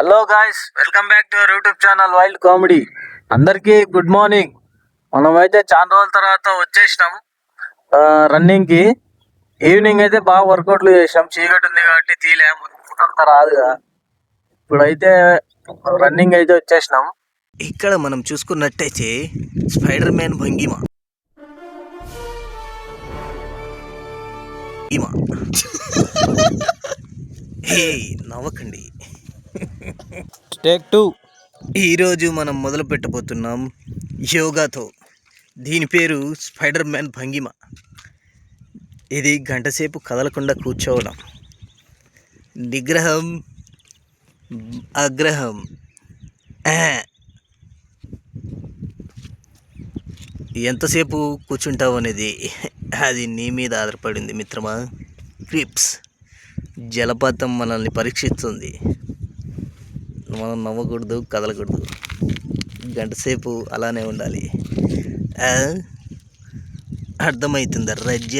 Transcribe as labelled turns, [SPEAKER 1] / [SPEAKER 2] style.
[SPEAKER 1] Hello guys, welcome back to our YouTube channel wild comedy. అందరికీ good morning. మనమైతే చాలా రోజుల తర్వాత వచ్చేసినాం రన్నింగ్కి. ఈవినింగ్ అయితే బాగా వర్కౌట్లు చేసాం, చీకటి ఉంది కాబట్టి తీలేము, అంత రాదుగా. ఇప్పుడైతే రన్నింగ్ అయితే వచ్చేసినాం.
[SPEAKER 2] ఇక్కడ మనం చూసుకున్నట్టయితే స్పైడర్ మ్యాన్ భంగిమ హే నవ్వకండి.
[SPEAKER 1] టేక్ 2.
[SPEAKER 2] ఈరోజు మనం మొదలు పెట్టబోతున్నాం యోగాతో. దీని పేరు స్పైడర్ మ్యాన్ భంగిమ. ఇది గంటసేపు కదలకుండా కూర్చోవడం. నిగ్రహం, అగ్రహం. ఎంతసేపు కూర్చుంటావు అనేది అది నీ మీద ఆధారపడింది మిత్రమా. క్రిప్స్ జలపాతం మనల్ని పరీక్షిస్తుంది. మనం నవ్వకూడదు, కదలకూడదు, గంటసేపు అలానే ఉండాలి. అర్థమవుతుందా రజ్జ?